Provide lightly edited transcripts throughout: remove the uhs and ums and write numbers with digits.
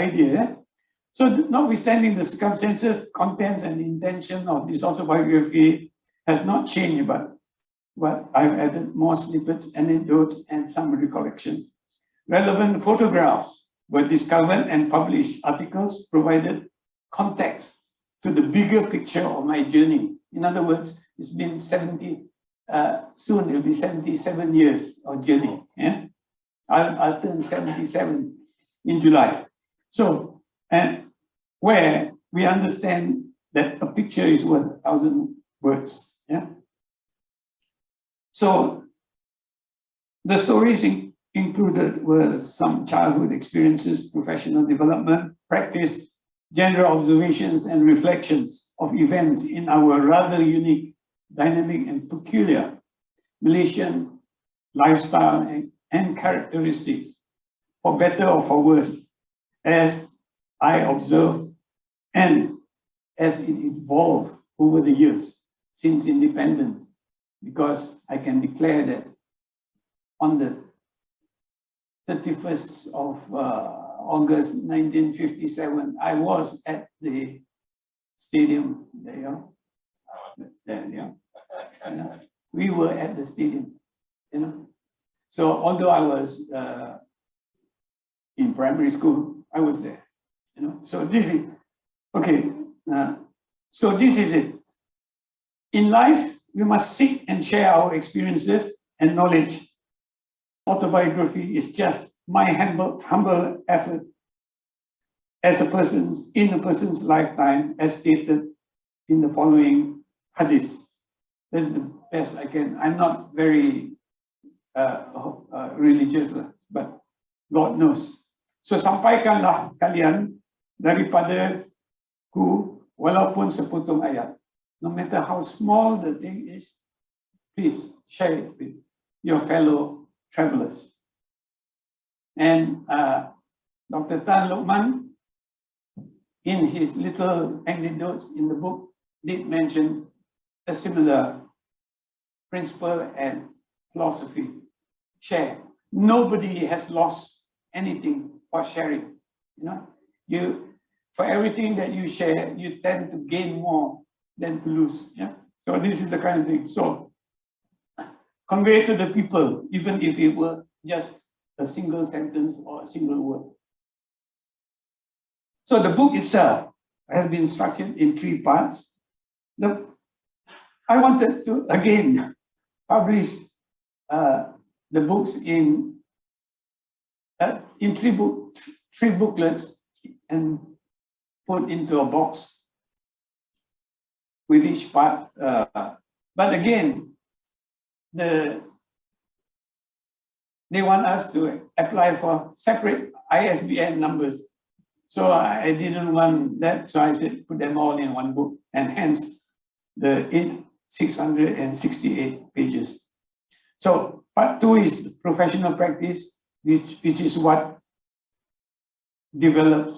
idea. So notwithstanding the circumstances, contents and intention of this autobiography has not changed, but I've added more snippets, anecdotes, and some recollections. Relevant photographs were discovered and published. Articles provided context to the bigger picture of my journey. In other words, it's been 70, soon it'll be 77 years of journey. Yeah? I'll turn 77 in July. So, and where we understand that a picture is worth 1,000 words. Yeah. So the stories included were some childhood experiences, professional development, practice, general observations, and reflections of events in our rather unique, dynamic, and peculiar Malaysian lifestyle and characteristics, for better or for worse, as I observed and as it evolved over the years since independence, because I can declare that on the 31st of August 1957, I was at the stadium. There you are. There you are. You know, we were at the stadium, you know. So although I was in primary school, I was there, you know. So this is, okay, so this is it. In life, we must seek and share our experiences and knowledge. Autobiography is just my humble effort as a person's lifetime, as stated in the following hadith. This is the best I can. I'm not very religious, but God knows. So sampaikanlah kalian daripada ku walaupun sepotong ayat. No matter how small the thing is, please share it with your fellow travelers. And Dr. Tan Lokman, in his little anecdotes in the book, did mention a similar principle and philosophy. Share. Nobody has lost anything for sharing. You know, for everything that you share, you tend to gain more than to lose. Yeah. So this is the kind of thing. So convey to the people, even if it were just a single sentence or a single word. So the book itself has been structured in 3 parts. I wanted to again publish the books in 3 booklets and put into a box with each part. But again, they want us to apply for separate ISBN numbers. So I didn't want that, so I said put them all in one book, and hence the 668 pages. So part 2 is professional practice, which is what develops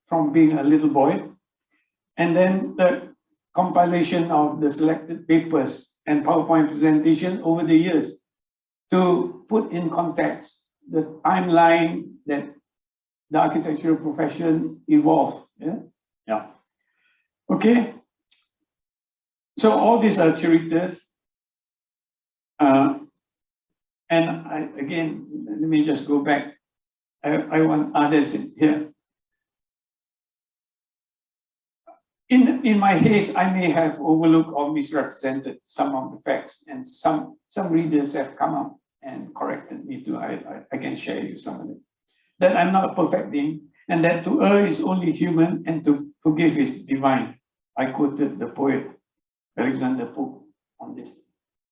from being a little boy. And then the compilation of the selected papers and PowerPoint presentation over the years to put in context the timeline that the architectural profession evolved. Yeah. Yeah. Okay. So all these are characters. And again, let me just go back. I want others here. In my haste, I may have overlooked or misrepresented some of the facts, and some readers have come up and corrected me too. I can share you some of it. That I'm not a perfect being, and that to err is only human, and to forgive is divine. I quoted the poet Alexander Pope on this.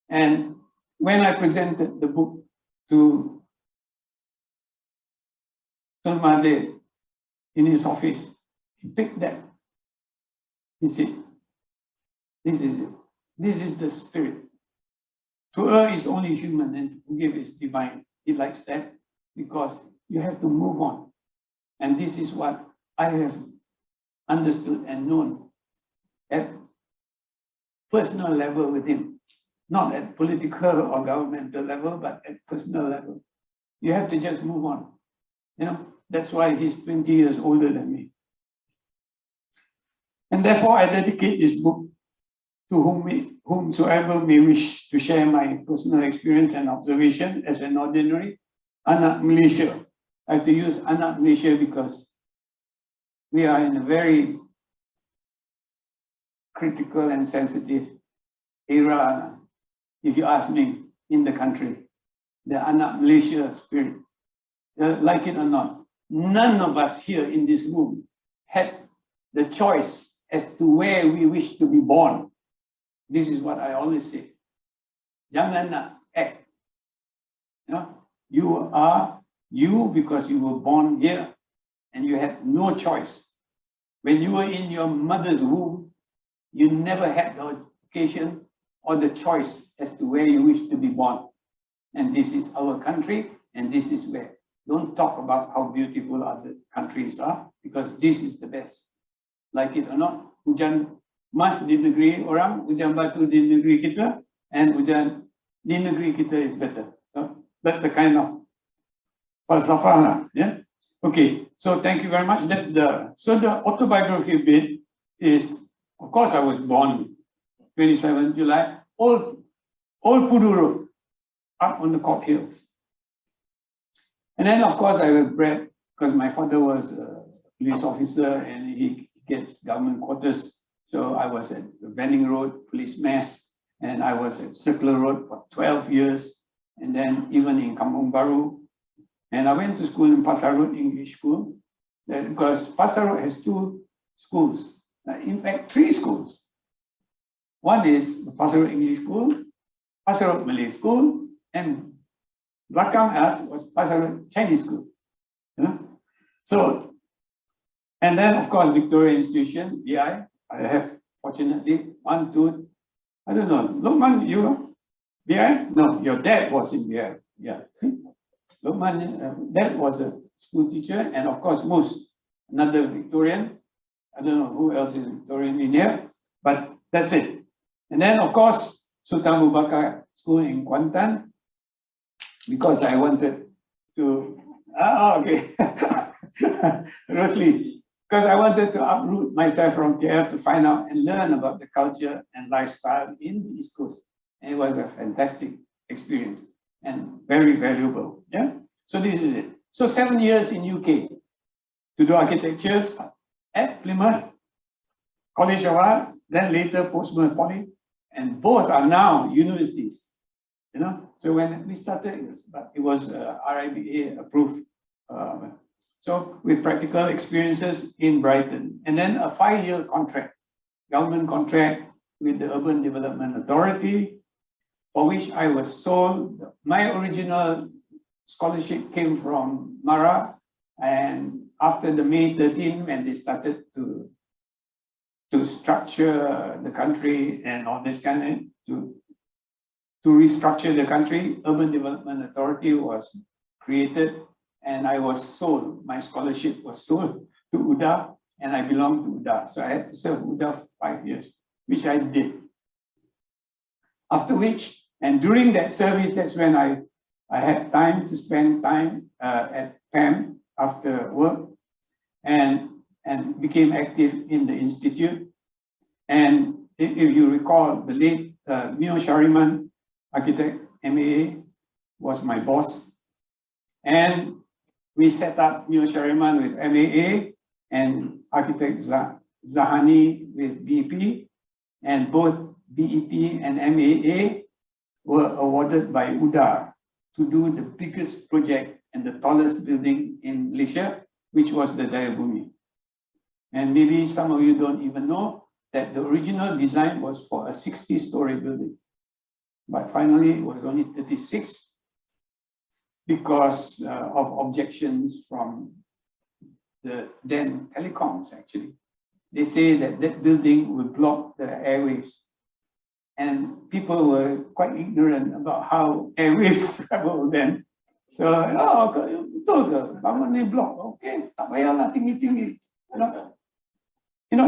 And when I presented the book to Tun Mahathir in his office, he picked that. He said, this is it. This is the spirit. To err is only human, and to forgive is divine. He likes that because you have to move on. And this is what I have understood and known at personal level with him. Not at political or governmental level, but at personal level. You have to just move on. You know, that's why he's 20 years older than me. And therefore, I dedicate this book to whomsoever may wish to share my personal experience and observation as an ordinary anak Malaysia. I have to use anak Malaysia because we are in a very critical and sensitive era, if you ask me, in the country. The anak Malaysia spirit, like it or not, none of us here in this room had the choice as to where we wish to be born. This is what I always say. Jangan nak act. You are you because you were born here and you had no choice. When you were in your mother's womb, you never had the occasion or the choice as to where you wish to be born. And this is our country, and this is where. Don't talk about how beautiful other countries are, because this is the best. Like it or not, hujan mas di negeri orang, hujan batu di negeri kita, and hujan di negeri kita is better. So that's the kind of falsafah, yeah. Okay, so thank you very much. That's the autobiography bit is, of course, I was born 27 July, old Pudu Road, up on the Cock Hills. And then, of course, I was bred because my father was a police officer and he gets government quarters. So I was at the Vending Road Police Mess, and I was at Circular Road for 12 years, and then even in Kampung Baru. And I went to school in Pasar Road English School, because Pasar Road has 2 schools, in fact 3 schools. One is the Pasar Road English School, Pasar Road Malay School, and belakang us was Pasar Road Chinese School. So, and then of course Victoria Institution, BI. I have fortunately 1, 2, I don't know. Lokman, you BI? No, your dad was in BI. Yeah, see, Lokman, dad was a school teacher, and of course Moose, another Victorian. I don't know who else is Victorian in here, but that's it. And then of course Sultan Abu Bakar School in Kuantan, because I wanted to, okay, Rosli, because I wanted to uproot myself from KL to find out and learn about the culture and lifestyle in the East Coast. And it was a fantastic experience and very valuable. Yeah. So this is it. So 7 years in UK to do architectures at Plymouth, College of Art, then later Portsmouth Poly, and both are now universities. So when we started, it was RIBA approved. So with practical experiences in Brighton, and then a 5-year contract, government contract with the Urban Development Authority, for which I was sold. My original scholarship came from Mara, and after the May 13, when they started to structure the country and all this kind of, to restructure the country, Urban Development Authority was created, and I was sold. My scholarship was sold to UDA, and I belonged to UDA. So I had to serve UDA for 5 years, which I did. After which, and during that service, that's when I had time to spend time at PAM after work, and became active in the institute. And if you recall, the late Mio Shariman, Architect MAA, was my boss. And we set up Mio Shariman with MAA and Architect Zahani with BEP, and both BEP and MAA were awarded by UDA to do the biggest project and the tallest building in Malaysia, which was the Dayabumi. And maybe some of you don't even know that the original design was for a 60-story building. But finally, it was only 36 because of objections from the then telecoms, actually. They say that that building would block the airwaves. And people were quite ignorant about how airwaves travel then. So, betul ke? Bangun ni block, okay, tak payahlah tinggi-tinggi.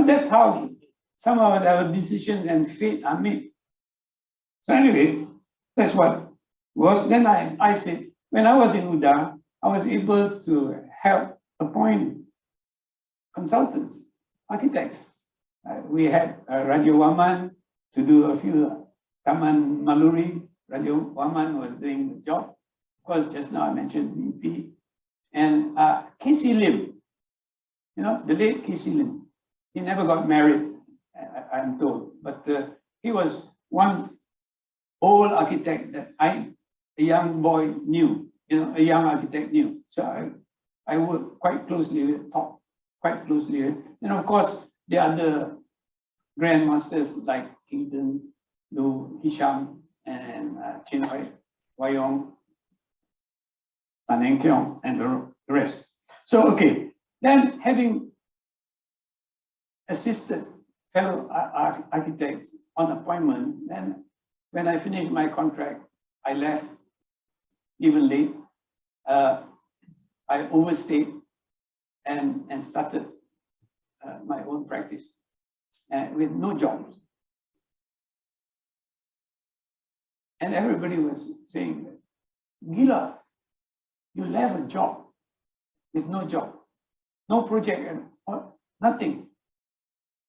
That's how some of our decisions and fate are made. So anyway, that's what was. Then I said, when I was in UDA, I was able to help appoint consultants, architects. We had Radio Waman to do a few Taman Maluri. Radio Waman was doing the job. Of course, just now I mentioned BP. And K.C. Lim, you know, the late K.C. Lim. He never got married, I'm told. But he was one old architect that a young boy knew, you know, a young architect knew. So I worked quite closely with, talked quite closely with. And of course, the other grandmasters like Kington, Lu, Hisham, and Chin Hui, Wayong, Tan Eng Kiong, and the rest. So, okay, then having assisted fellow architects on appointment, then when I finished my contract, I left even late. I overstayed and started my own practice with no jobs. And everybody was saying, Gila, you left a job with no job, no project, and nothing.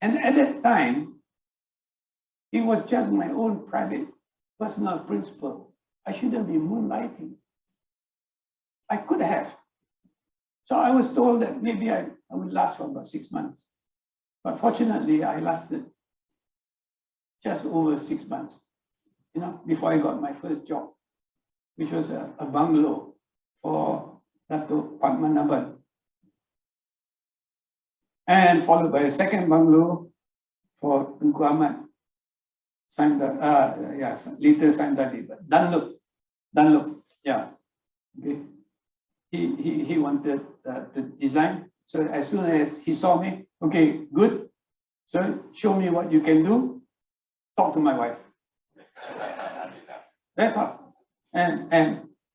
And at that time, it was just my own private, personal principle. I shouldn't be moonlighting. I could have. So I was told that maybe I would last for about 6 months. But fortunately, I lasted just over 6 months, you know, before I got my first job, which was a bungalow for Dato' Padmanaban. And followed by a second bungalow for Tunku Ahmad, later Sandali, but Dunlop, yeah. Okay. He wanted to design. So as soon as he saw me, okay, good. So show me what you can do. Talk to my wife. That's all. And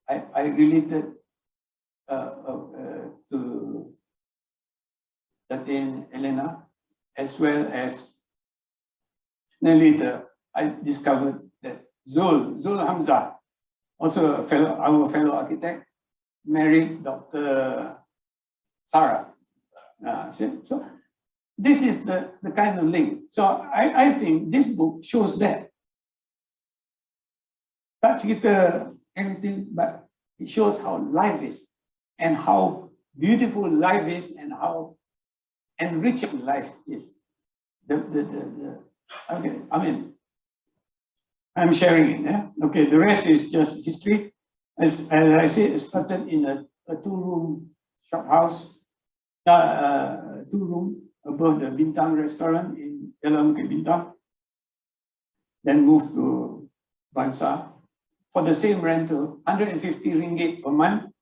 I related to Datin Elena, as well as then later I discovered that Zul Hamza, also our fellow architect, married Dr. Sarah. So this is the kind of link. So I think this book shows that. Tak cerita anything, but it shows how life is and how beautiful life is and how enriching life is. Okay, I mean, I'm sharing it. Yeah? Okay, the rest is just history. As I said, it started in a two-room shop house, two-room above the Bintang restaurant in Jalan Bintang. Then moved to BANGSAR for the same rental, 150 ringgit per month.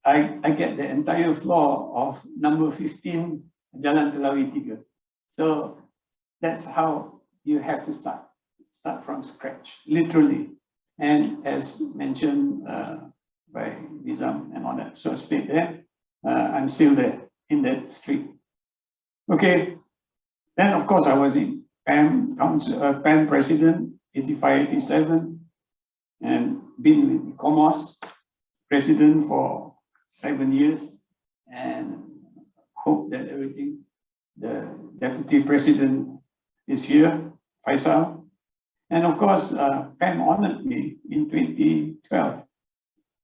I get the entire floor of number 15 Jalan Telawi 3. So that's how you have to start from scratch, literally. And as mentioned by Nizam and all that, so I stayed there. I'm still there in that street. Okay, then of course I was in PAM PAM President 85-87, and been with ICOMOS President for 7 years, and hope that everything. The Deputy President is here, Faisal. And of course, PAM honored me in 2012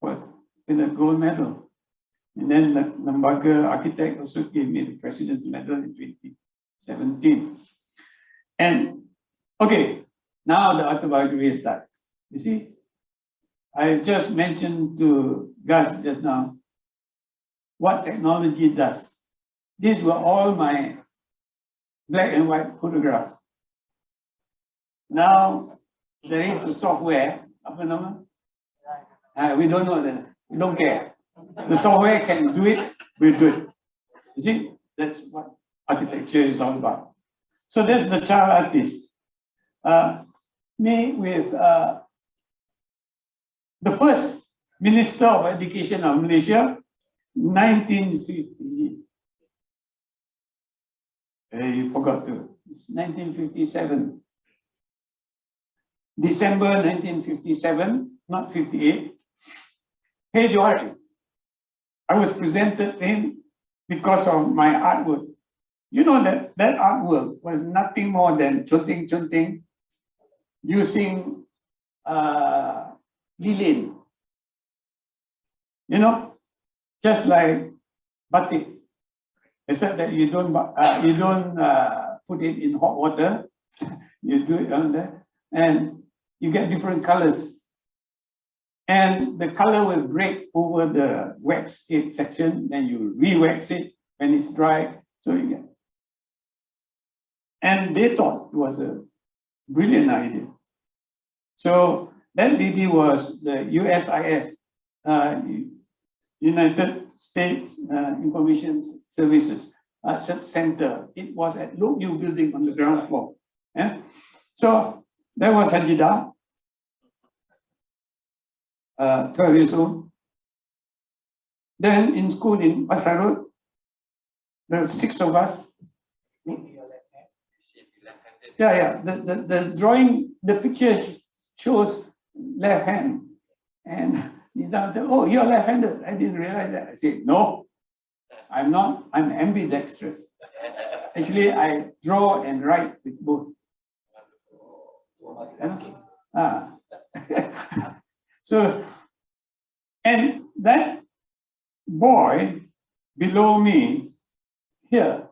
with a gold medal. And then Lembaga Architect also gave me the President's Medal in 2017. And okay, now the autobiography starts. You see, I just mentioned to Gus just now what technology does. These were all my black and white photographs. Now there is a software, apa nama? We don't know that. We don't care. The software can do it, we'll do it. You see, that's what architecture is all about. So that's the child artist. Me with the first Minister of Education of Malaysia, 1950. You forgot to. It's 1957. December 1957, not 58. Hey, Johari. I was presented to him because of my artwork. You know that artwork was nothing more than chunting using linen. You know, just like batik, except that you don't put it in hot water. You do it on there, and you get different colors. And the color will break over the wax it section, then you re-wax it when it's dry. So you get. And they thought it was a brilliant idea. So that lady was the USIS, United States Information Services Center. It was at Lokview building on the ground floor. Yeah? So there was HAJEEDAR, 12 years old. Then in school in Pasar Road, there were 6 of us. Yeah. The drawing, the picture shows left hand. And Nizam said, oh, you're left-handed. I didn't realize that. I said, no, I'm not. I'm ambidextrous. Actually, I draw and write with both. So, and that boy below me here,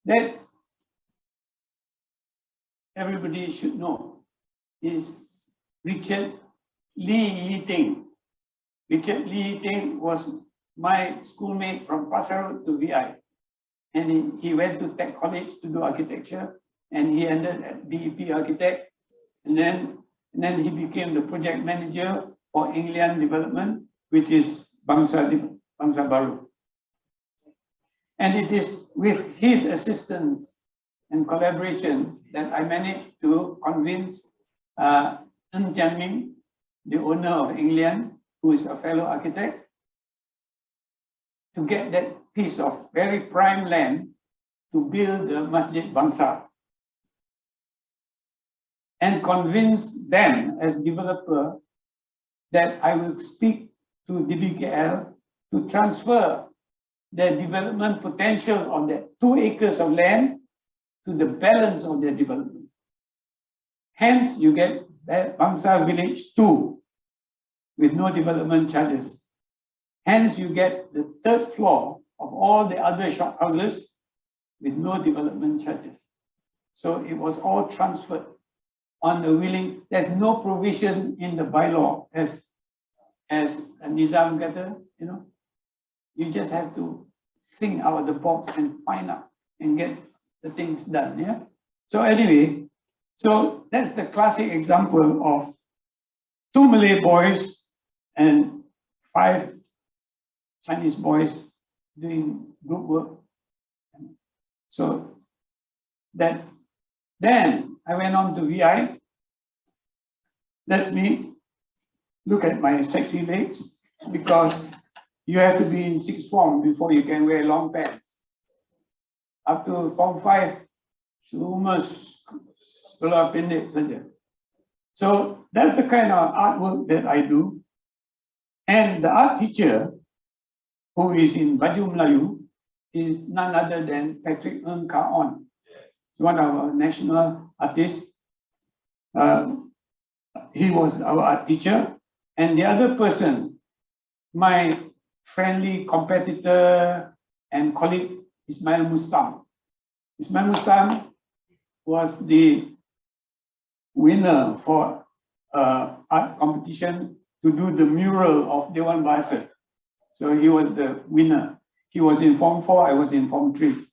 that everybody should know, is Richard Lee Yiting. Richard Lee Yiting was my schoolmate from Pasar Road to VI. And he went to Tech College to do architecture, and he ended at BEP Architect. And then he became the project manager for England Development, which is Bangsa Baru. And it is with his assistance and collaboration that I managed to convince Ng Jianming, the owner of England, who is a fellow architect, to get that piece of very prime land to build the Masjid BANGSAR, and convince them as developer that I will speak to DBKL to transfer the development potential of that 2 acres of land to the balance of their development. Hence, you get that BANGSAR Village 2 with no development charges. Hence, you get the 3rd floor of all the other shop houses with no development charges. So it was all transferred on the willing. There's no provision in the bylaw as Nizam kata, you know. You just have to think out of the box and find out and get the things done. Yeah. So anyway, so that's the classic example of 2 Malay boys and 5 Chinese boys doing group work. So that then I went on to VI. That's me. Look at my sexy legs, because you have to be in 6th form before you can wear long pants. Up to form 5, cuma sekolah pendek saja. So that's the kind of artwork that I do. And the art teacher, who is in Baju Melayu, is none other than Patrick Ng Ka-on. One of our national artists. He was our art teacher. And the other person, my friendly competitor and colleague, Ismail Mustam. Ismail Mustam was the winner for art competition to do the mural of Dewan Bahasa. So he was the winner. He was in Form 4, I was in Form 3.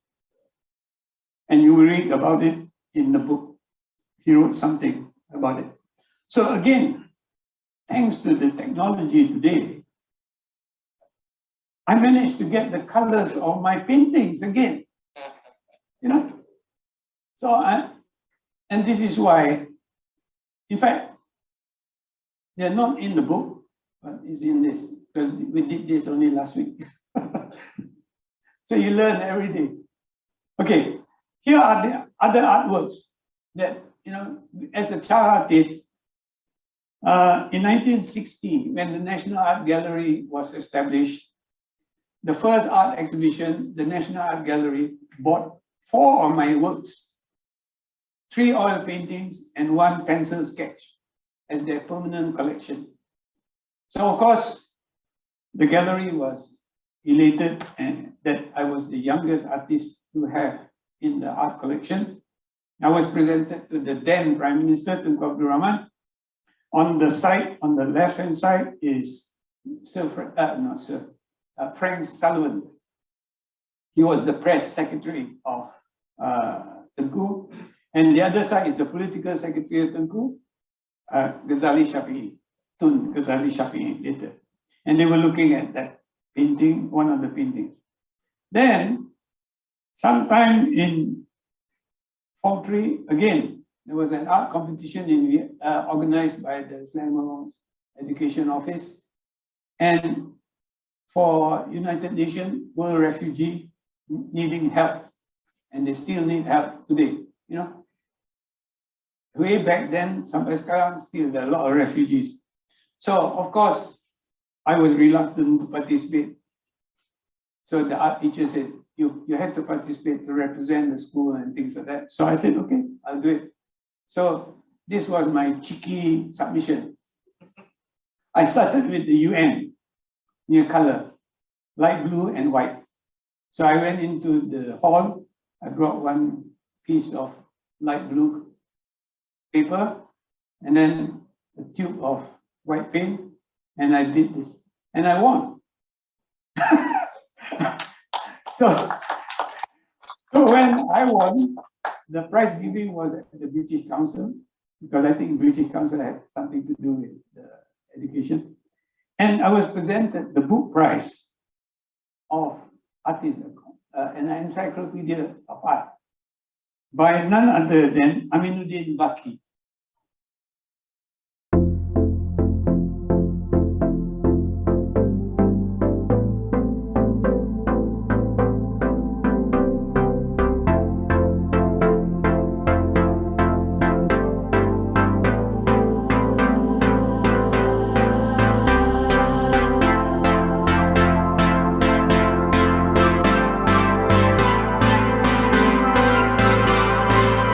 And you will read about it in the book. He wrote something about it. So again, thanks to the technology today, I managed to get the colors of my paintings again. You know? So, and this is why, in fact, they're not in the book, but it's in this, because we did this only last week. So you learn every day. Okay, here are the other artworks that, you know, as a child artist, in 1960, when the National Art Gallery was established, the first art exhibition, the National Art Gallery bought 4 of my works, 3 oil paintings and 1 pencil sketch as their permanent collection. So of course, the gallery was elated and that I was the youngest artist to have in the art collection. I was presented to the then Prime Minister, Tunku Abdul Rahman. On the side, on the left-hand side is Frank Sullivan. He was the press secretary of Tunku. And the other side is the political secretary of Tunku, Ghazali Shafi'i, Tun Ghazali Shafi'i later. And they were looking at that painting, one of the paintings. Then, sometime in Form 3, again, there was an art competition organized by the Selangor Education Office. And for United Nations World Refugee needing help, and they still need help today, you know. Way back then, sampai sekarang, still there are a lot of refugees. So, of course, I was reluctant to participate. So the art teacher said, you had to participate to represent the school and things like that. So I said, okay, I'll do it. So this was my cheeky submission. I started with the UN, near color, light blue and white. So I went into the hall, I brought 1 piece of light blue paper, and then a tube of white paint, and I did this, and I won. So when I won, the prize giving was at the British Council, because I think British Council had something to do with the education. And I was presented the book prize of artists, an encyclopedia of art, by none other than Aminuddin Baki.